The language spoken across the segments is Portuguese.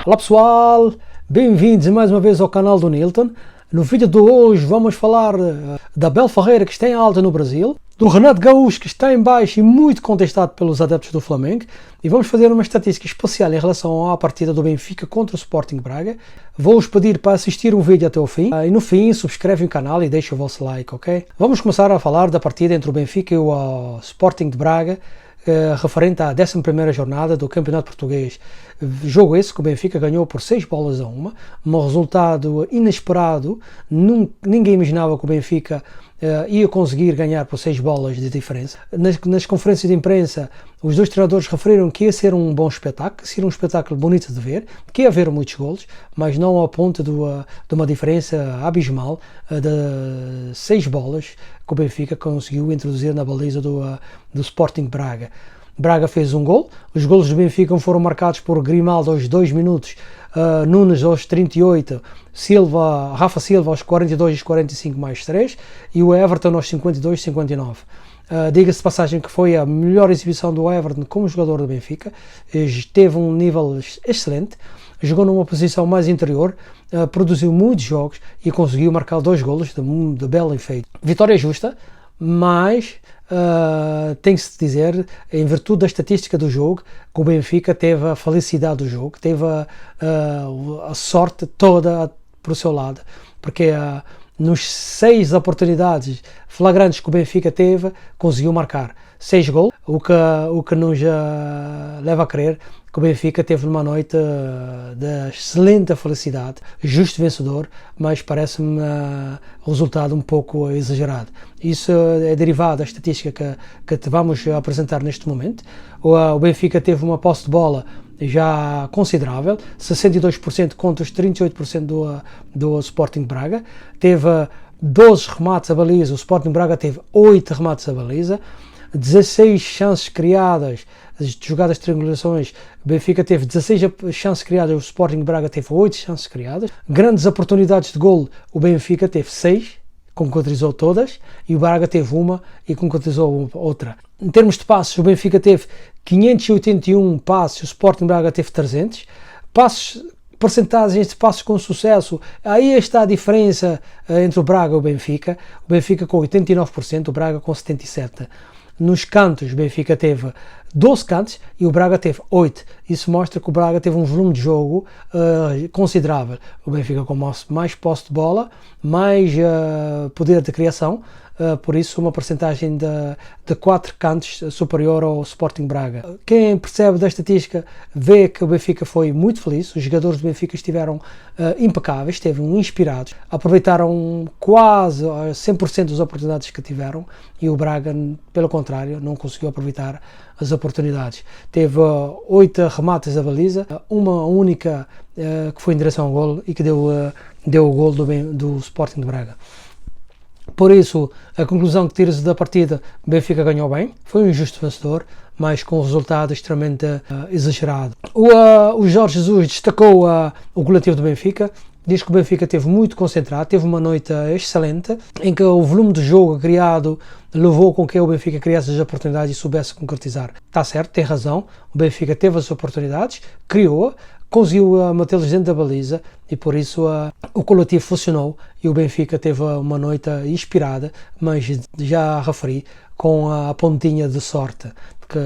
Olá pessoal, bem-vindos mais uma vez ao canal do Nilton. No vídeo de hoje vamos falar da Abel Ferreira, que está em alta no Brasil, do Renato Gaúcho, que está em baixo e muito contestado pelos adeptos do Flamengo, e vamos fazer uma estatística especial em relação à partida do Benfica contra o Sporting Braga. Vou-vos pedir para assistir o vídeo até o fim, e no fim subscrevem o canal e deixem o vosso like, ok? Vamos começar a falar da partida entre o Benfica e o Sporting de Braga, referente à 11ª jornada do Campeonato Português. Jogo esse que o Benfica ganhou por 6-1, um resultado inesperado. Ninguém imaginava que o Benfica ia conseguir ganhar por 6 bolas de diferença. Nas conferências de imprensa, os dois treinadores referiram que ia ser um bom espetáculo, ser um espetáculo bonito de ver, que ia haver muitos golos, mas não ao ponto de uma diferença abismal de 6 bolas que o Benfica conseguiu introduzir na baliza do Sporting Braga. Braga fez um gol, os golos do Benfica foram marcados por Grimaldo aos 2 minutos, Nunes aos 38, Rafa Silva aos 42 e 45 mais 3 e o Everton aos 52 e 59. Diga-se de passagem que foi a melhor exibição do Everton como jogador do Benfica, teve um nível excelente, jogou numa posição mais interior, produziu muitos jogos e conseguiu marcar 2 golos de belo efeito. Vitória justa, mas tem-se de dizer, em virtude da estatística do jogo, que o Benfica teve a felicidade do jogo, teve a sorte toda para o seu lado, porque nos 6 oportunidades flagrantes que o Benfica teve, conseguiu marcar 6 gols, o que nos leva a crer que o Benfica teve uma noite de excelente felicidade, justo vencedor, mas parece-me resultado um pouco exagerado. Isso é derivado da estatística que vamos apresentar neste momento. O Benfica teve uma posse de bola já considerável, 62% contra os 38% do Sporting Braga, teve 12 remates à baliza, o Sporting Braga teve 8 remates à baliza, 16 chances criadas, jogadas de triangulações, o Benfica teve 16 chances criadas, o Sporting Braga teve 8 chances criadas, grandes oportunidades de golo, o Benfica teve 6, concretizou todas, e o Braga teve uma e concretizou outra. Em termos de passos, o Benfica teve 581 passos, o Sporting Braga teve 300, percentagens de passos com sucesso, aí está a diferença entre o Braga e o Benfica com 89%, o Braga com 77%. Nos cantos, o Benfica teve 12 cantos e o Braga teve 8. Isso mostra que o Braga teve um volume de jogo considerável. O Benfica com mais posse de bola, mais poder de criação, por isso uma percentagem de 4 cantos superior ao Sporting Braga. Quem percebe da estatística vê que o Benfica foi muito feliz, os jogadores do Benfica estiveram impecáveis, estiveram inspirados, aproveitaram quase 100% das oportunidades que tiveram, e o Braga, pelo contrário, não conseguiu aproveitar as oportunidades. Teve 8 remates à baliza, uma única que foi em direção ao golo e que deu o golo do Sporting de Braga. Por isso, a conclusão que tira-se da partida, o Benfica ganhou bem, foi um justo vencedor, mas com um resultado extremamente exagerado. O Jorge Jesus destacou o coletivo do Benfica, diz que o Benfica esteve muito concentrado, teve uma noite excelente, em que o volume de jogo criado levou com que o Benfica criasse as oportunidades e soubesse concretizar. Está certo, tem razão, o Benfica teve as oportunidades, criou, conseguiu metê-los dentro da baliza e por isso o coletivo funcionou e o Benfica teve uma noite inspirada, mas já referi, com a pontinha de sorte, porque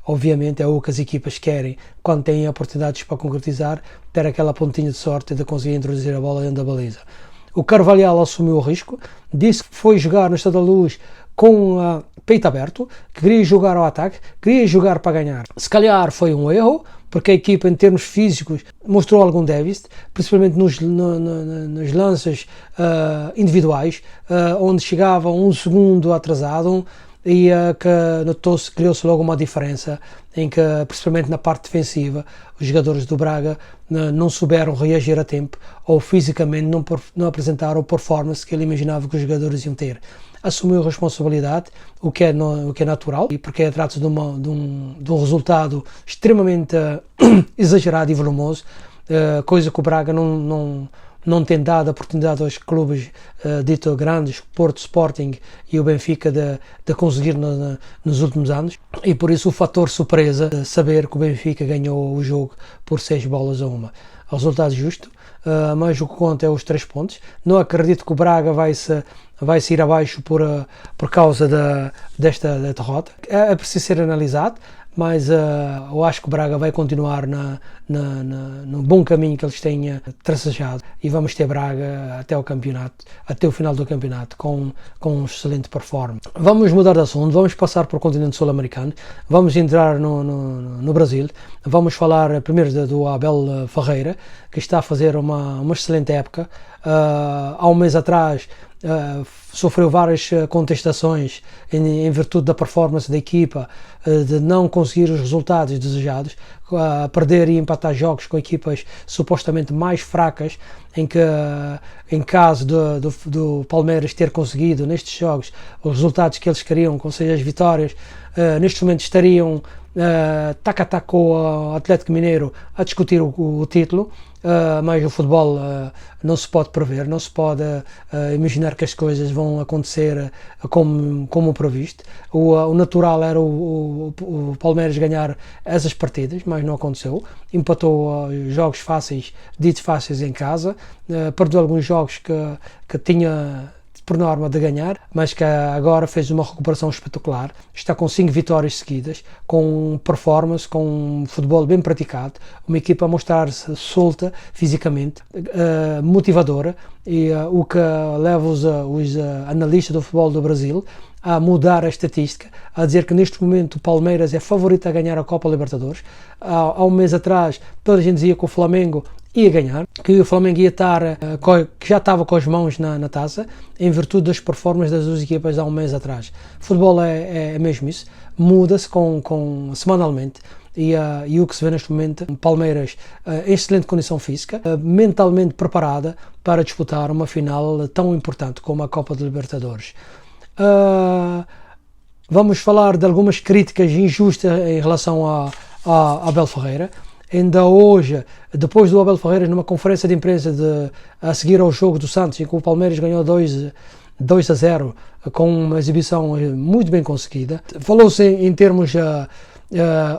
obviamente é o que as equipas querem quando têm oportunidades para concretizar, ter aquela pontinha de sorte de conseguir introduzir a bola dentro da baliza. O Carvalhal assumiu o risco, disse que foi jogar no Estádio da Luz com peito aberto, que queria jogar ao ataque, queria jogar para ganhar. Se calhar foi um erro, porque a equipa em termos físicos mostrou algum déficit, principalmente nos lances individuais, onde chegava um segundo atrasado e que criou-se logo uma diferença, em que, principalmente na parte defensiva, os jogadores do Braga não souberam reagir a tempo ou fisicamente não apresentaram a performance que ele imaginava que os jogadores iam ter. Assumiu a responsabilidade, o que é natural, e porque trata-se de um resultado extremamente exagerado e volumoso, coisa que o Braga não não tem dado oportunidade aos clubes dito grandes, Porto, Sporting e o Benfica, de conseguir nos últimos anos, e por isso o fator surpresa de saber que o Benfica ganhou o jogo por 6-1. Resultado justo, mas o que conta é os 3 pontos. Não acredito que o Braga vai se ir abaixo por causa desta derrota. É preciso ser analisado, mas eu acho que o Braga vai continuar no bom caminho que eles têm tracejado, e vamos ter Braga até o final do campeonato, com um excelente performance. Vamos mudar de assunto, vamos passar para o continente sul-americano, vamos entrar no Brasil. Vamos falar primeiro do Abel Ferreira, que está a fazer uma excelente época. Há um mês atrás sofreu várias contestações em virtude da performance da equipa, de não conseguir os resultados desejados, perder e empatar jogos com equipas supostamente mais fracas, em que, em caso do Palmeiras ter conseguido nestes jogos os resultados que eles queriam, com 6 vitórias, neste momento estariam tac a tac com o Atlético Mineiro a discutir o título. Mas o futebol não se pode prever, não se pode imaginar que as coisas vão acontecer como previsto. O natural era o Palmeiras ganhar essas partidas, mas não aconteceu. Empatou jogos fáceis, ditos fáceis em casa, perdeu alguns jogos que tinha por norma de ganhar, mas que agora fez uma recuperação espetacular. Está com 5 vitórias seguidas, com performance, com um futebol bem praticado, uma equipa a mostrar-se solta fisicamente, motivadora, e o que leva os analistas do futebol do Brasil a mudar a estatística, a dizer que neste momento o Palmeiras é favorito a ganhar a Copa Libertadores. Há um mês atrás toda a gente dizia que o Flamengo ia ganhar, que o Flamengo ia estar, que já estava com as mãos na taça, em virtude das performances das duas equipas há um mês atrás. O futebol é mesmo isso, muda-se semanalmente. E o que se vê neste momento, Palmeiras em excelente condição física, mentalmente preparada para disputar uma final tão importante como a Copa de Libertadores. Vamos falar de algumas críticas injustas em relação a Abel Ferreira. Ainda hoje, depois do Abel Ferreira, numa conferência de imprensa a seguir ao jogo do Santos, em que o Palmeiras ganhou 2-0, com uma exibição muito bem conseguida, falou-se em termos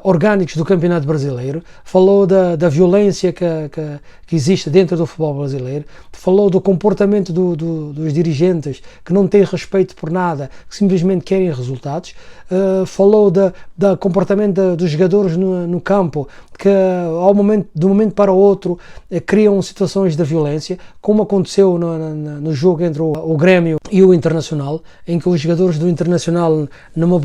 orgânicos do Campeonato Brasileiro, falou da violência que existe dentro do futebol brasileiro, falou do comportamento dos dirigentes, que não têm respeito por nada, que simplesmente querem resultados, falou do comportamento dos jogadores no campo, que de um momento para o outro criam situações de violência, como aconteceu no jogo entre o Grêmio e o Internacional, em que os jogadores do Internacional, numa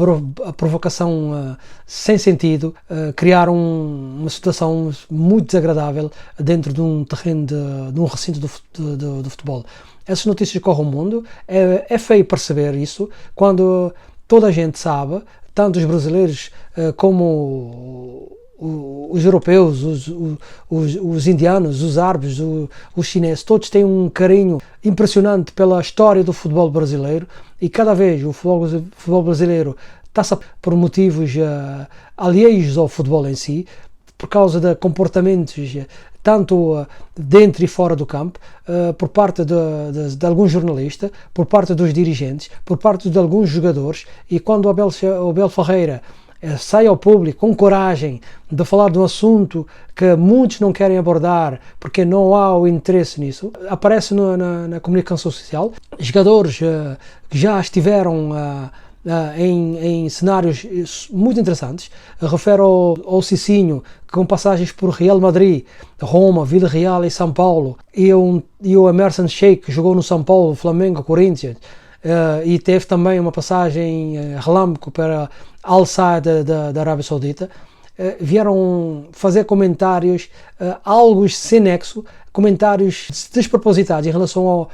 provocação sem sentido, criaram uma situação muito desagradável dentro de um terreno, de um recinto do futebol. Essas notícias correm o mundo, é feio perceber isso, quando toda a gente sabe, tanto os brasileiros como os europeus, os indianos, os árabes, os chineses, todos têm um carinho impressionante pela história do futebol brasileiro, e cada vez o futebol brasileiro está-se por motivos alheios ao futebol em si, por causa de comportamentos tanto dentro e fora do campo, por parte de alguns jornalistas, por parte dos dirigentes, por parte de alguns jogadores. E quando o Abel Ferreira sai ao público com coragem de falar de um assunto que muitos não querem abordar porque não há o interesse nisso, aparece na comunicação social jogadores que já estiveram em cenários muito interessantes. Refere ao Cicinho, com passagens por Real Madrid, Roma, Vila Real e São Paulo, e o Emerson Sheik, que jogou no São Paulo, Flamengo, Corinthians, e teve também uma passagem relâmpago para Al Sadd da Arábia Saudita. Vieram fazer comentários algo sem nexo, comentários despropositados em relação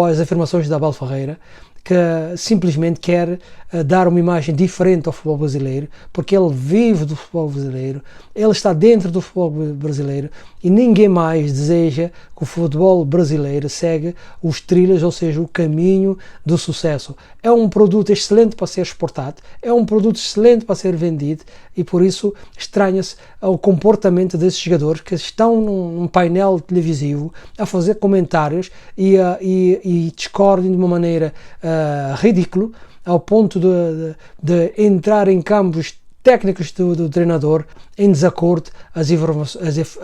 às afirmações de Abel Ferreira, que simplesmente quer dar uma imagem diferente ao futebol brasileiro, porque ele vive do futebol brasileiro, ele está dentro do futebol brasileiro, e ninguém mais deseja que o futebol brasileiro segue os trilhos, ou seja, o caminho do sucesso. É um produto excelente para ser exportado, é um produto excelente para ser vendido e por isso estranha-se o comportamento desses jogadores que estão num painel televisivo a fazer comentários e discordem de uma maneira ridícula, ao ponto de entrar em campos técnicos do treinador em desacordo as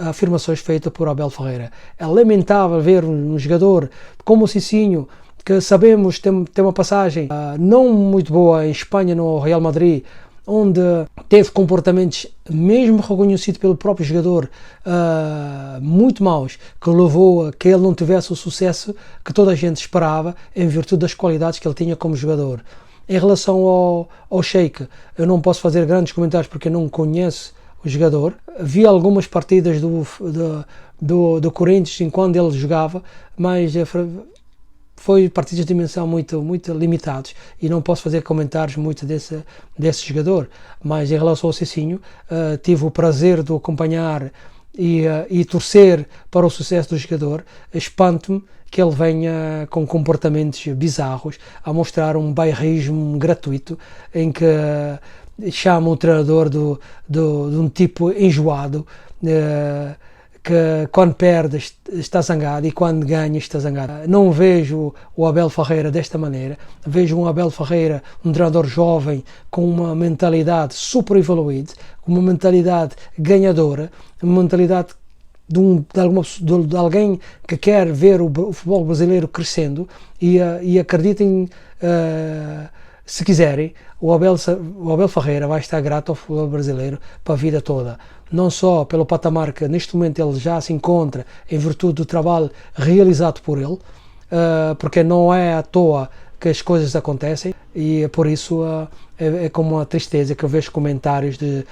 afirmações feitas por Abel Ferreira. É lamentável ver um jogador como o Cicinho, que sabemos tem uma passagem não muito boa em Espanha, no Real Madrid, onde teve comportamentos, mesmo reconhecido pelo próprio jogador, muito maus, que levou a que ele não tivesse o sucesso que toda a gente esperava, em virtude das qualidades que ele tinha como jogador. Em relação ao Sheik, eu não posso fazer grandes comentários porque eu não conheço o jogador. Vi algumas partidas do Corinthians enquanto ele jogava, mas foi partidas de dimensão muito limitados e não posso fazer comentários muito desse jogador. Mas em relação ao Cicinho, tive o prazer de o acompanhar e torcer para o sucesso do jogador. Espanto-me que ele venha com comportamentos bizarros, a mostrar um bairrismo gratuito, em que chama o treinador de um tipo enjoado, que quando perde está zangado e quando ganha está zangado. Não vejo o Abel Ferreira desta maneira, vejo um Abel Ferreira, um treinador jovem, com uma mentalidade super evoluída, com uma mentalidade ganhadora, uma mentalidade de alguém que quer ver o futebol brasileiro crescendo e acreditem, se quiserem, o Abel Ferreira vai estar grato ao futebol brasileiro para a vida toda, não só pelo patamar que neste momento ele já se encontra em virtude do trabalho realizado por ele, porque não é à toa que as coisas acontecem, e por isso é com uma tristeza que eu vejo comentários de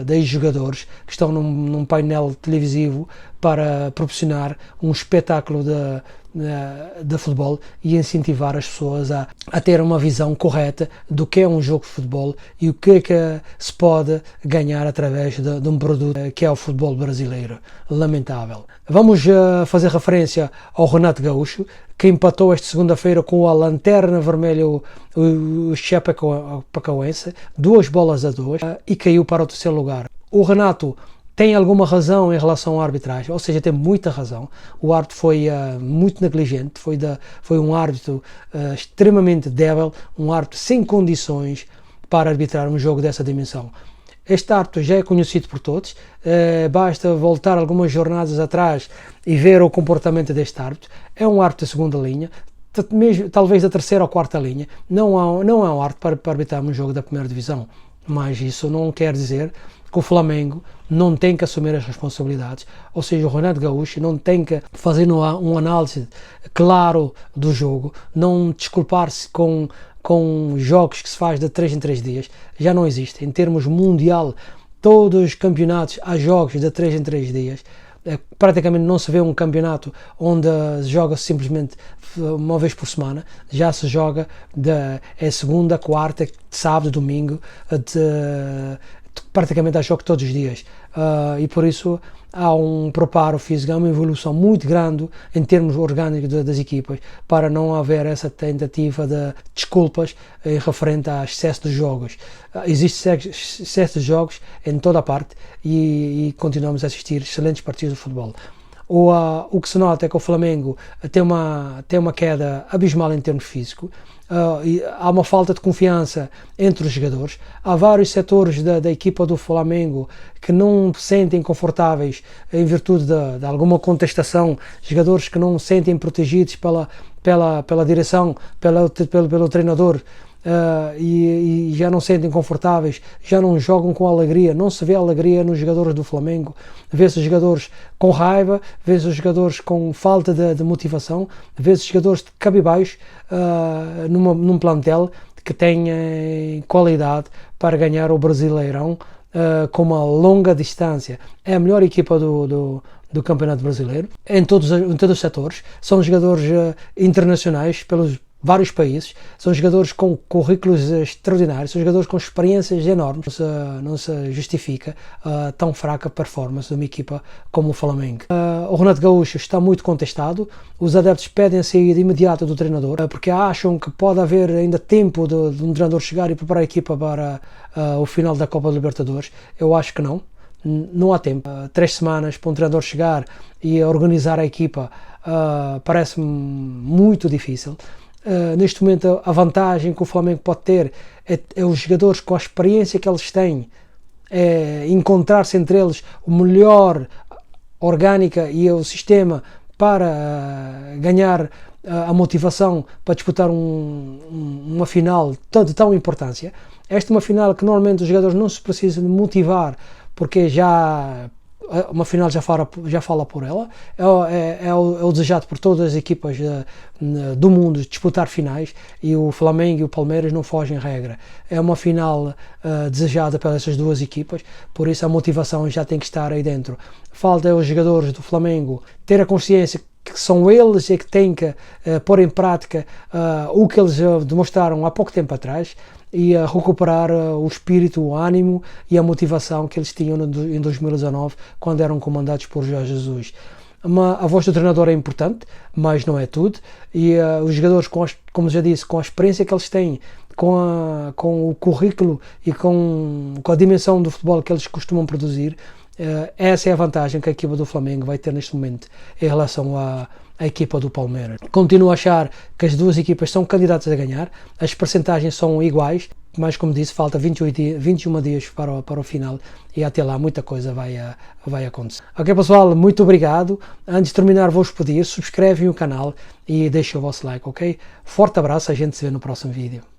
ex-jogadores que estão num painel televisivo para proporcionar um espetáculo de futebol e incentivar as pessoas a ter uma visão correta do que é um jogo de futebol e o que é que se pode ganhar através de um produto que é o futebol brasileiro. Lamentável. Vamos fazer referência ao Renato Gaúcho, que empatou esta segunda-feira com a Lanterna Vermelha, o Chapecoense, 2-2, e caiu para o terceiro lugar. O Renato tem alguma razão em relação à arbitragem, ou seja, tem muita razão. O árbitro foi muito negligente, foi um árbitro extremamente débil, um árbitro sem condições para arbitrar um jogo dessa dimensão. Este árbitro já é conhecido por todos, basta voltar algumas jornadas atrás e ver o comportamento deste árbitro. É um árbitro de segunda linha, talvez da terceira ou quarta linha, não é um árbitro para arbitrar um jogo da primeira divisão, mas isso não quer dizer que o Flamengo não tem que assumir as responsabilidades, ou seja, o Renato Gaúcho não tem que fazer um análise claro do jogo, não desculpar-se com jogos que se faz de 3 em 3 dias, já não existe. Em termos mundial, todos os campeonatos há jogos de 3 em 3 dias, praticamente não se vê um campeonato onde se joga simplesmente uma vez por semana, já se joga segunda, quarta, sábado, domingo, praticamente há jogo todos os dias, e por isso há um preparo físico, há uma evolução muito grande em termos orgânicos das equipas, para não haver essa tentativa de desculpas referente a excesso de jogos. Existe excesso de jogos em toda a parte e continuamos a assistir excelentes partidos de futebol. O que se nota é que o Flamengo tem uma queda abismal em termos físicos. Há uma falta de confiança entre os jogadores. Há vários setores da equipa do Flamengo que não se sentem confortáveis em virtude de alguma contestação, jogadores que não se sentem protegidos pela direção, pelo treinador, e já não se sentem confortáveis, já não jogam com alegria, não se vê alegria nos jogadores do Flamengo, vê-se os jogadores com raiva, vê-se os jogadores com falta de motivação, vê-se os jogadores de cabisbaixo, num plantel que tem qualidade para ganhar o Brasileirão com uma longa distância. É a melhor equipa do Campeonato Brasileiro em todos os setores. São jogadores internacionais vários países, são jogadores com currículos extraordinários, são jogadores com experiências enormes, não se justifica tão fraca performance de uma equipa como o Flamengo. O Renato Gaúcho está muito contestado, os adeptos pedem a saída imediata do treinador, porque acham que pode haver ainda tempo de um treinador chegar e preparar a equipa para o final da Copa Libertadores. Eu acho que não. Não há tempo. 3 semanas para um treinador chegar e organizar a equipa parece-me muito difícil. Neste momento a vantagem que o Flamengo pode ter é os jogadores com a experiência que eles têm, encontrar-se entre eles o melhor orgânica e o sistema para ganhar a motivação para disputar uma final de tão importância. Esta é uma final que normalmente os jogadores não se precisam de motivar, porque uma final já fala por ela, é o desejado por todas as equipas do mundo disputar finais, e o Flamengo e o Palmeiras não fogem regra. É uma final desejada pelas essas duas equipas, por isso a motivação já tem que estar aí dentro. Falta aos jogadores do Flamengo ter a consciência que são eles que têm que pôr em prática o que eles demonstraram há pouco tempo atrás, e a recuperar o espírito, o ânimo e a motivação que eles tinham em 2019, quando eram comandados por Jorge Jesus. A voz do treinador é importante, mas não é tudo, e os jogadores, como já disse, com a experiência que eles têm, com o currículo e com a dimensão do futebol que eles costumam produzir, essa é a vantagem que a equipa do Flamengo vai ter neste momento em relação à equipa do Palmeiras. Continuo a achar que as duas equipas são candidatas a ganhar, as percentagens são iguais, mas como disse, falta 21 dias para o final, e até lá muita coisa vai acontecer. Ok pessoal, muito obrigado. Antes de terminar, vou-vos pedir, subscrevem o canal e deixem o vosso like, ok? Forte abraço, a gente se vê no próximo vídeo.